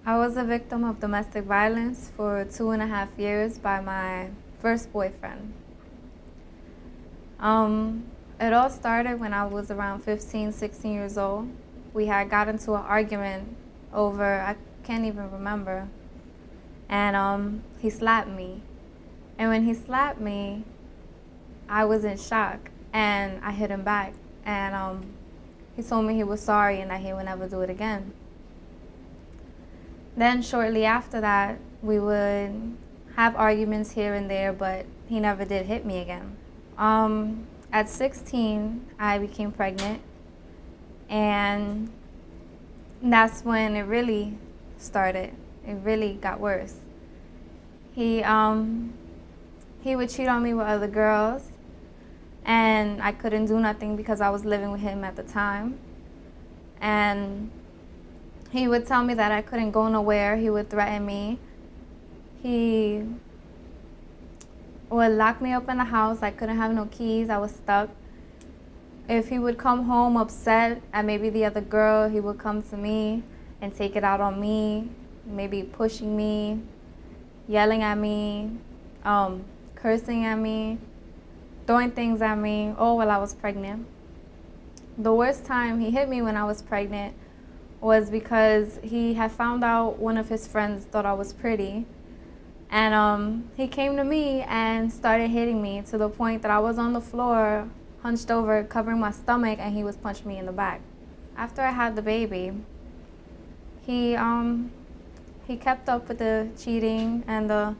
I was a victim of domestic violence for 2.5 years by my first boyfriend. It all started when I was around 15, 16 years old. We had got into an argument over, I can't even remember, and he slapped me. And when he slapped me, I was in shock, and I hit him back. And he told me he was sorry and that he would never do it again. Then shortly after that, we would have arguments here and there, but he never did hit me again. At 16, I became pregnant, and that's when it really started. It really got worse. He would cheat on me with other girls, and I couldn't do nothing because I was living with him at the time. And he would tell me that I couldn't go nowhere. He would threaten me. He would lock me up in the house. I couldn't have no keys. I was stuck. If he would come home upset at maybe the other girl, he would come to me and take it out on me, maybe pushing me, yelling at me, cursing at me, throwing things at me, all while I was pregnant. The worst time he hit me when I was pregnant was because he had found out one of his friends thought I was pretty. And he came to me and started hitting me to the point that I was on the floor, hunched over, covering my stomach, and he was punching me in the back. After I had the baby, he kept up with the cheating and the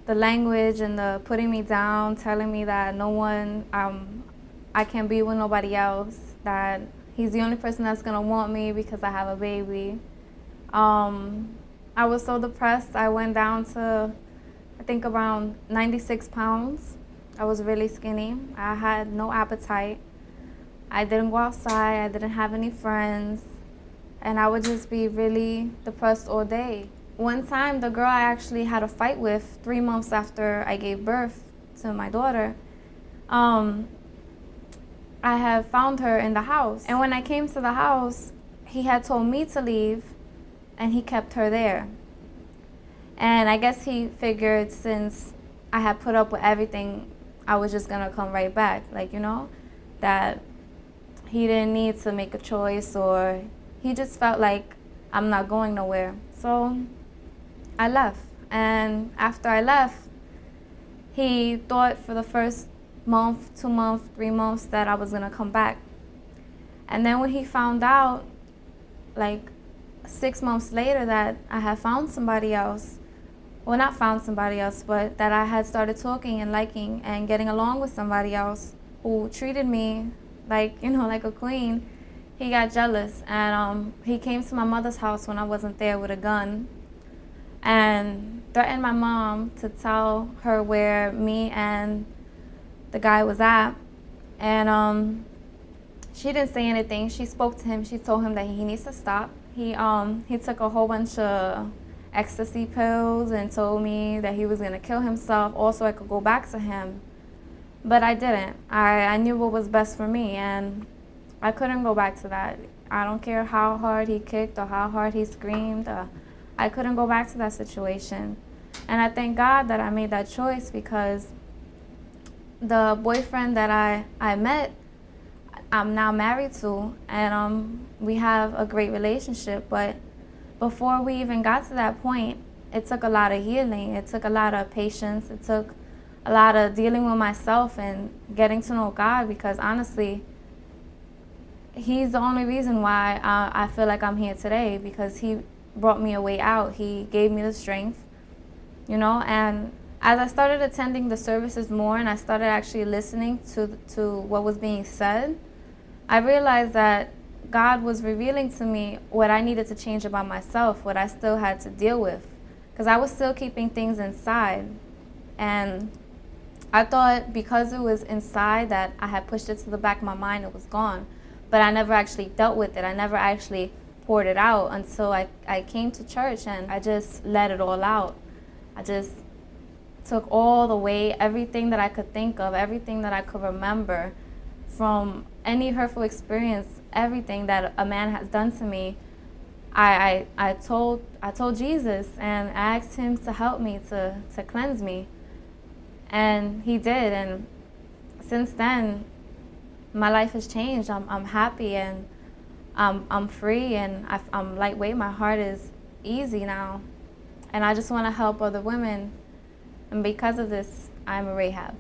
language and the putting me down, telling me that I can't be with nobody else, that he's the only person that's gonna want me because I have a baby. I was so depressed. I went down to, I think, around 96 pounds. I was really skinny. I had no appetite. I didn't go outside. I didn't have any friends. And I would just be really depressed all day. One time, the girl I actually had a fight with 3 months after I gave birth to my daughter, I had found her in the house. And when I came to the house, he had told me to leave, and he kept her there. And I guess he figured since I had put up with everything, I was just gonna come right back, that he didn't need to make a choice, or he just felt like I'm not going nowhere. So I left. And after I left, he thought for the first month, 2 months, 3 months that I was gonna come back. And then when he found out, 6 months later, that I had found somebody else, well, not found somebody else, but that I had started talking and liking and getting along with somebody else who treated me like a queen, he got jealous. And he came to my mother's house when I wasn't there with a gun and threatened my mom to tell her where me and the guy was at. And she didn't say anything. She spoke to him. She told him that he needs to stop. He took a whole bunch of ecstasy pills and told me that he was gonna kill himself also I could go back to him. But I didn't. I knew what was best for me, and I couldn't go back to that. I don't care how hard he kicked or how hard he screamed. I couldn't go back to that situation. And I thank God that I made that choice, because the boyfriend that I met, I'm now married to, and we have a great relationship. But before we even got to that point, it took a lot of healing. It took a lot of patience. It took a lot of dealing with myself and getting to know God, because honestly, he's the only reason why I feel like I'm here today, because he brought me a way out. He gave me the strength, and as I started attending the services more and I started actually listening to what was being said, I realized that God was revealing to me what I needed to change about myself, what I still had to deal with, because I was still keeping things inside. And I thought because it was inside that I had pushed it to the back of my mind, it was gone. But I never actually dealt with it. I never actually poured it out until I came to church, and I just let it all out. I just took all the weight, everything that I could think of, everything that I could remember from any hurtful experience, everything that a man has done to me, I told Jesus and asked him to help me to cleanse me, and he did. And since then, my life has changed. I'm happy, and I'm free, and I'm lightweight. My heart is easy now, and I just want to help other women. And because of this, I'm a Rahab.